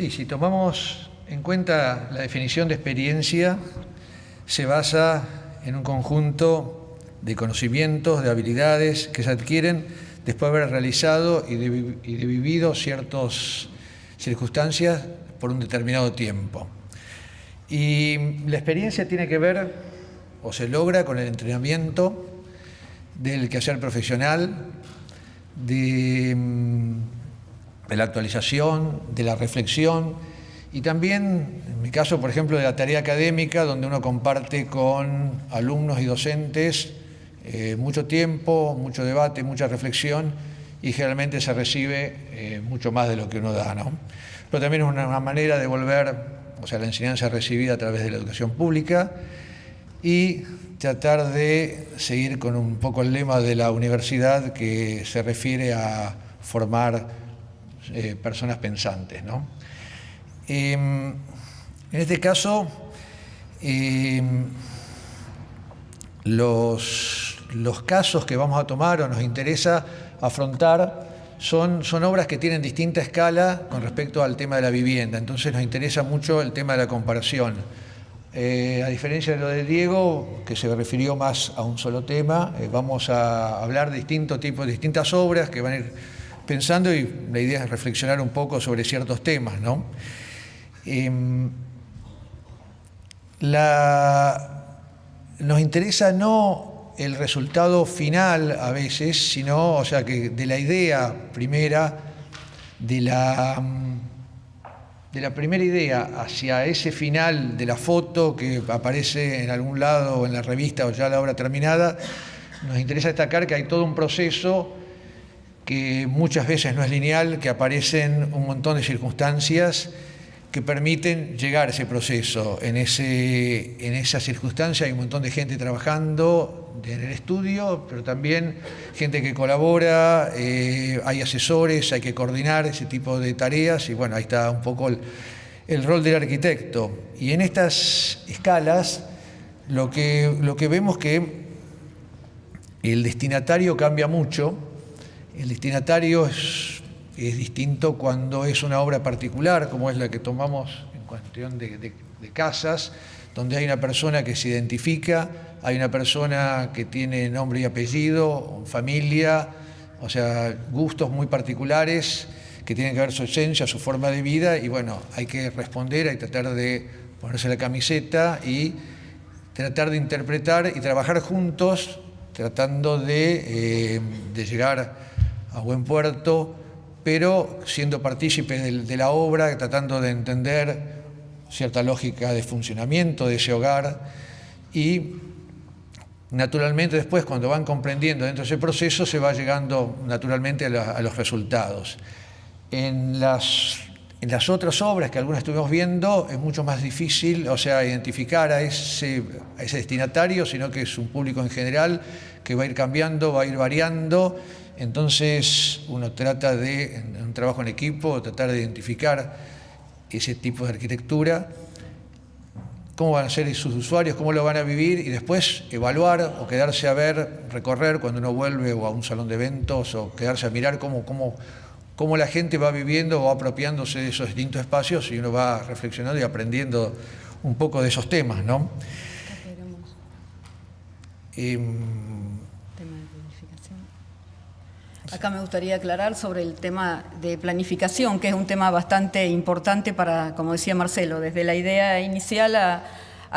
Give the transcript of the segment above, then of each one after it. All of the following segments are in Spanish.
Sí, si tomamos en cuenta la definición de experiencia, se basa en un conjunto de conocimientos, de habilidades que se adquieren después de haber realizado y de vivido ciertas circunstancias por un determinado tiempo. Y la experiencia tiene que ver, o se logra, con el entrenamiento del quehacer profesional, de la actualización, de la reflexión y también, en mi caso, por ejemplo, de la tarea académica, donde uno comparte con alumnos y docentes mucho tiempo, mucho debate, mucha reflexión y generalmente se recibe mucho más de lo que uno da, ¿no? Pero también es una manera de volver, o sea, la enseñanza recibida a través de la educación pública y tratar de seguir con un poco el lema de la universidad que se refiere a formar personas pensantes, ¿no? En este caso, los casos que vamos a tomar o nos interesa afrontar son obras que tienen distinta escala con respecto al tema de la vivienda, entonces nos interesa mucho el tema de la comparación. A diferencia de lo de Diego, que se refirió más a un solo tema, vamos a hablar de distintas obras que van a ir pensando y la idea es reflexionar un poco sobre ciertos temas, ¿no? Nos interesa no el resultado final a veces, sino, o sea, que de la idea primera, de la primera idea hacia ese final de la foto que aparece en algún lado o en la revista o ya la obra terminada, nos interesa destacar que hay todo un proceso que muchas veces no es lineal, que aparecen un montón de circunstancias que permiten llegar a ese proceso. En esa circunstancia hay un montón de gente trabajando en el estudio, pero también gente que colabora, hay asesores, hay que coordinar ese tipo de tareas y bueno, ahí está un poco el rol del arquitecto. Y en estas escalas lo que vemos que el destinatario cambia mucho. El destinatario es distinto cuando es una obra particular, como es la que tomamos en cuestión de casas, donde hay una persona que se identifica, hay una persona que tiene nombre y apellido, familia, o sea, gustos muy particulares que tienen que ver su esencia, su forma de vida, y bueno, hay que responder, hay que tratar de ponerse la camiseta y tratar de interpretar y trabajar juntos, tratando de llegar a buen puerto, pero siendo partícipes de la obra, tratando de entender cierta lógica de funcionamiento de ese hogar y naturalmente después cuando van comprendiendo dentro de ese proceso se va llegando naturalmente a los resultados. En las otras obras que algunas estuvimos viendo es mucho más difícil, o sea, identificar a ese destinatario, sino que es un público en general que va a ir cambiando, va a ir variando. Entonces uno trata de, en un trabajo en equipo, tratar de identificar ese tipo de arquitectura, cómo van a ser sus usuarios, cómo lo van a vivir y después evaluar o quedarse a ver, recorrer cuando uno vuelve o a un salón de eventos o quedarse a mirar cómo la gente va viviendo o va apropiándose de esos distintos espacios y uno va reflexionando y aprendiendo un poco de esos temas, ¿no? Acá me gustaría aclarar sobre el tema de planificación, que es un tema bastante importante para, como decía Marcelo, desde la idea inicial a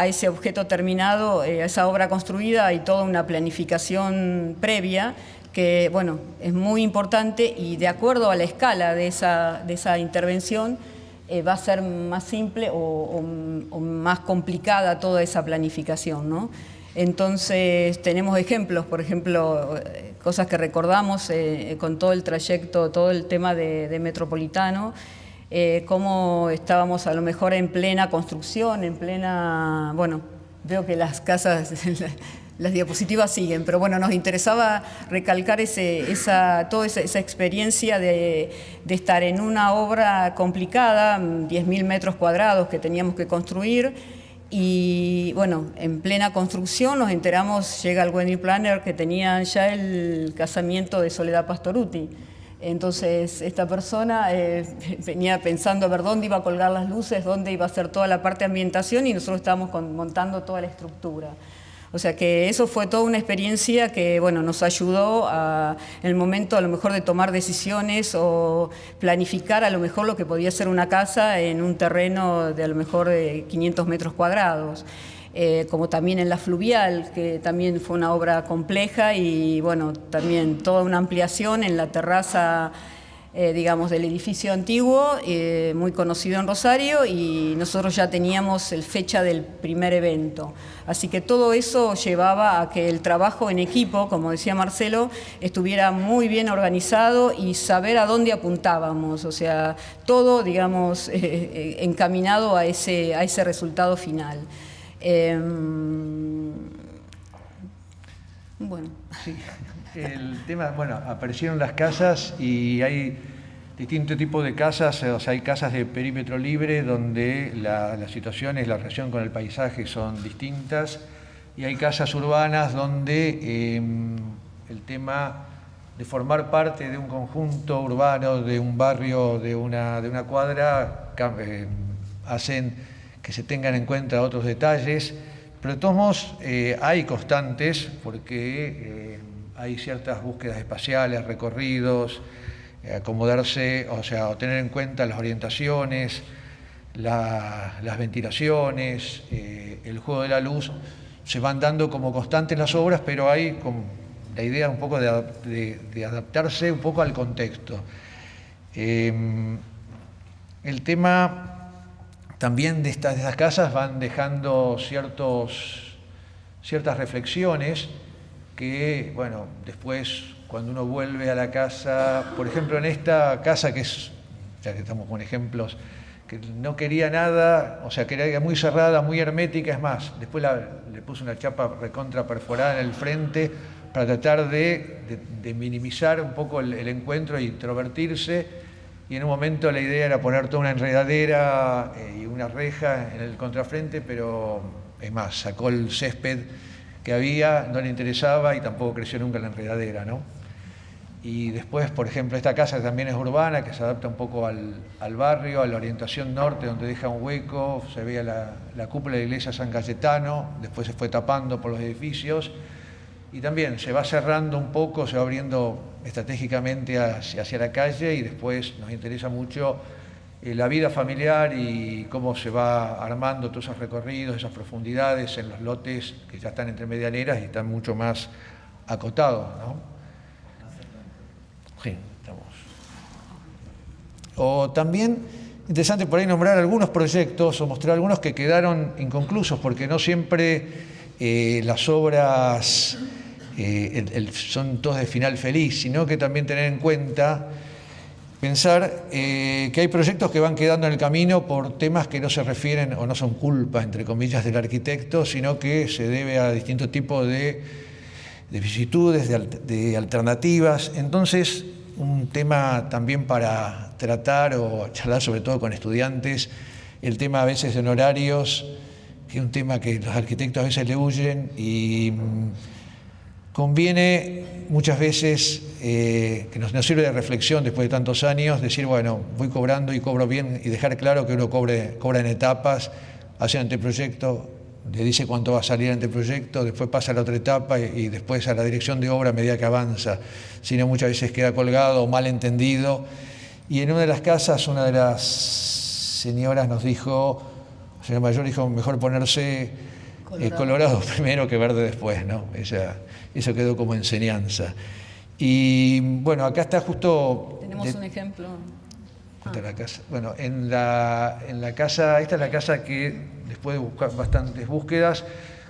ese objeto terminado, a esa obra construida, hay toda una planificación previa que, bueno, es muy importante y de acuerdo a la escala de esa intervención va a ser más simple o más complicada toda esa planificación, ¿no? Entonces tenemos ejemplos, por ejemplo, cosas que recordamos con todo el trayecto, todo el tema de Metropolitano, cómo estábamos a lo mejor en plena construcción, bueno, veo que las casas, las diapositivas siguen, pero bueno, nos interesaba recalcar toda esa experiencia de estar en una obra complicada, 10.000 metros cuadrados que teníamos que construir. Y bueno, en plena construcción nos enteramos, llega el wedding planner, que tenían ya el casamiento de Soledad Pastorutti. Entonces esta persona venía pensando a ver dónde iba a colgar las luces, dónde iba a hacer toda la parte de ambientación, y nosotros estábamos montando toda la estructura. O sea que eso fue toda una experiencia que, bueno, nos ayudó en el momento a lo mejor de tomar decisiones o planificar a lo mejor lo que podía ser una casa en un terreno de a lo mejor de 500 metros cuadrados. Como también en la fluvial, que también fue una obra compleja, y bueno, también toda una ampliación en la terraza, digamos, del edificio antiguo, muy conocido en Rosario, y nosotros ya teníamos fecha del primer evento. Así que todo eso llevaba a que el trabajo en equipo, como decía Marcelo, estuviera muy bien organizado y saber a dónde apuntábamos, o sea, todo, digamos, encaminado a ese resultado final. Bueno. Sí, el tema, bueno, aparecieron las casas y hay distintos tipos de casas, o sea, hay casas de perímetro libre donde las situaciones, la relación con el paisaje son distintas, y hay casas urbanas donde el tema de formar parte de un conjunto urbano, de un barrio, de una cuadra, hacen que se tengan en cuenta otros detalles, pero de todos modos hay constantes, porque hay ciertas búsquedas espaciales, recorridos, acomodarse, o sea, o tener en cuenta las orientaciones, las ventilaciones, el juego de la luz, se van dando como constantes en las obras, pero hay como la idea un poco de adaptarse un poco al contexto. El tema también de estas casas van dejando ciertas reflexiones que, bueno, después cuando uno vuelve a la casa, por ejemplo en esta casa que es, ya que estamos con ejemplos, que no quería nada, o sea, que era muy cerrada, muy hermética, es más, después le puse una chapa recontra perforada en el frente para tratar de minimizar un poco el encuentro e introvertirse. Y en un momento la idea era poner toda una enredadera y una reja en el contrafrente, pero es más, sacó el césped que había, no le interesaba y tampoco creció nunca la enredadera, ¿no? Y después, por ejemplo, esta casa también es urbana, que se adapta un poco al barrio, a la orientación norte, donde deja un hueco, se veía la cúpula de la iglesia San Cayetano, después se fue tapando por los edificios, y también se va cerrando un poco, se va abriendo estratégicamente hacia la calle, y después nos interesa mucho la vida familiar y cómo se va armando todos esos recorridos, esas profundidades en los lotes que ya están entre medianeras y están mucho más acotados, ¿no? Sí, estamos. O también, interesante por ahí nombrar algunos proyectos o mostrar algunos que quedaron inconclusos, porque no siempre las obras son todos de final feliz, sino que también tener en cuenta, pensar que hay proyectos que van quedando en el camino por temas que no se refieren o no son culpa, entre comillas, del arquitecto, sino que se debe a distintos tipos de vicisitudes, de alternativas. Entonces, un tema también para tratar o charlar, sobre todo con estudiantes, el tema a veces de honorarios, que es un tema que los arquitectos a veces le huyen, y conviene muchas veces, que nos sirve de reflexión después de tantos años, decir, bueno, voy cobrando y cobro bien, y dejar claro que uno cobra en etapas, hace un anteproyecto, le dice cuánto va a salir el anteproyecto, después pasa a la otra etapa y después a la dirección de obra a medida que avanza, sino muchas veces queda colgado o mal entendido. Y en una de las casas, una de las señoras nos dijo, la señora mayor dijo, mejor ponerse colorado primero que verde después, ¿no? Eso quedó como enseñanza. Y bueno, acá está justo... Tenemos un ejemplo. La casa. Bueno, en la casa, esta es la casa que después de buscar bastantes búsquedas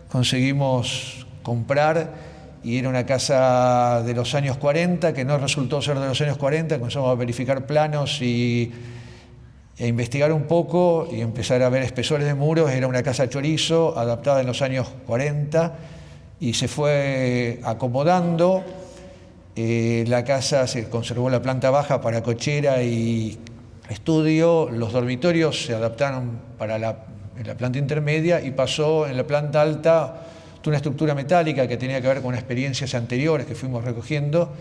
conseguimos comprar, y era una casa de los años 40, que no resultó ser de los años 40, comenzamos a verificar planos e investigar un poco y empezar a ver espesores de muros. Era una casa chorizo adaptada en los años 40 y se fue acomodando. La casa se conservó la planta baja para cochera y estudio, los dormitorios se adaptaron para la planta intermedia, y pasó en la planta alta una estructura metálica que tenía que ver con experiencias anteriores que fuimos recogiendo,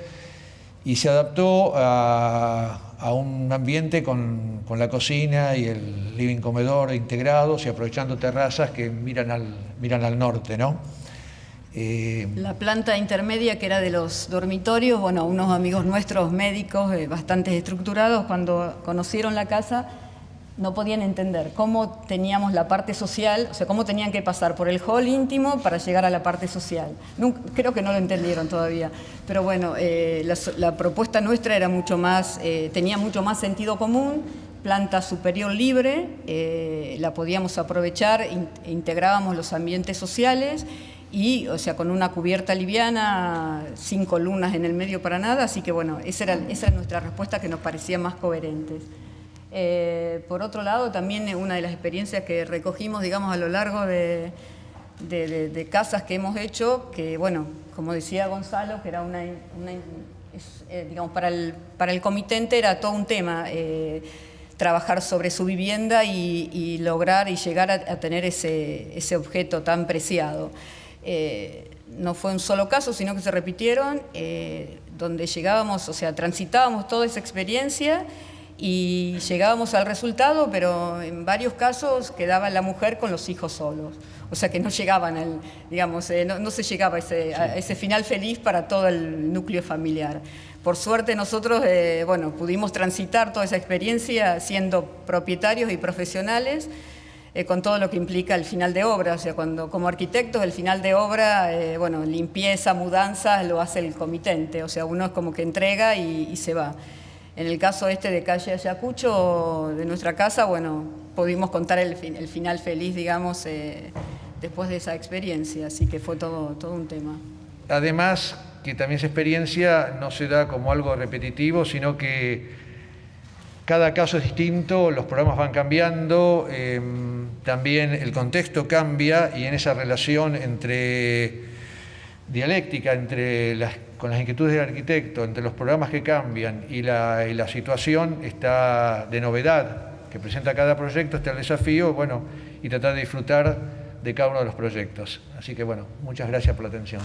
y se adaptó a un ambiente con la cocina y el living comedor integrados y aprovechando terrazas que miran al norte, ¿no? La planta intermedia, que era de los dormitorios, bueno, unos amigos nuestros médicos bastante estructurados, cuando conocieron la casa, no podían entender cómo teníamos la parte social, o sea, cómo tenían que pasar por el hall íntimo para llegar a la parte social. Creo que no lo entendieron todavía, pero bueno, la propuesta nuestra era mucho más, tenía mucho más sentido común, planta superior libre, la podíamos aprovechar, integrábamos los ambientes sociales y, o sea, con una cubierta liviana, sin columnas en el medio para nada, así que bueno, esa era nuestra respuesta, que nos parecía más coherentes. Por otro lado, también una de las experiencias que recogimos, digamos, a lo largo de casas que hemos hecho, que bueno, como decía Gonzalo, que era digamos, para el comitente era todo un tema, trabajar sobre su vivienda y lograr y llegar a tener ese objeto tan preciado. No fue un solo caso, sino que se repitieron, donde llegábamos, o sea, transitábamos toda esa experiencia y llegábamos al resultado, pero en varios casos quedaba la mujer con los hijos solos. O sea que no llegaban, digamos, no se llegaba a ese final feliz para todo el núcleo familiar. Por suerte nosotros, bueno, pudimos transitar toda esa experiencia siendo propietarios y profesionales, con todo lo que implica el final de obra. O sea, como arquitectos el final de obra, bueno, limpieza, mudanza, lo hace el comitente. O sea, uno es como que entrega y se va. En el caso de calle Ayacucho, de nuestra casa, bueno, pudimos contar el final feliz, digamos, después de esa experiencia, así que fue todo un tema. Además, que también esa experiencia no se da como algo repetitivo, sino que cada caso es distinto, los programas van cambiando, también el contexto cambia, y en esa relación dialéctica con las inquietudes del arquitecto, entre los programas que cambian y la situación está de novedad que presenta cada proyecto, está el desafío, bueno, y tratar de disfrutar de cada uno de los proyectos. Así que bueno, muchas gracias por la atención.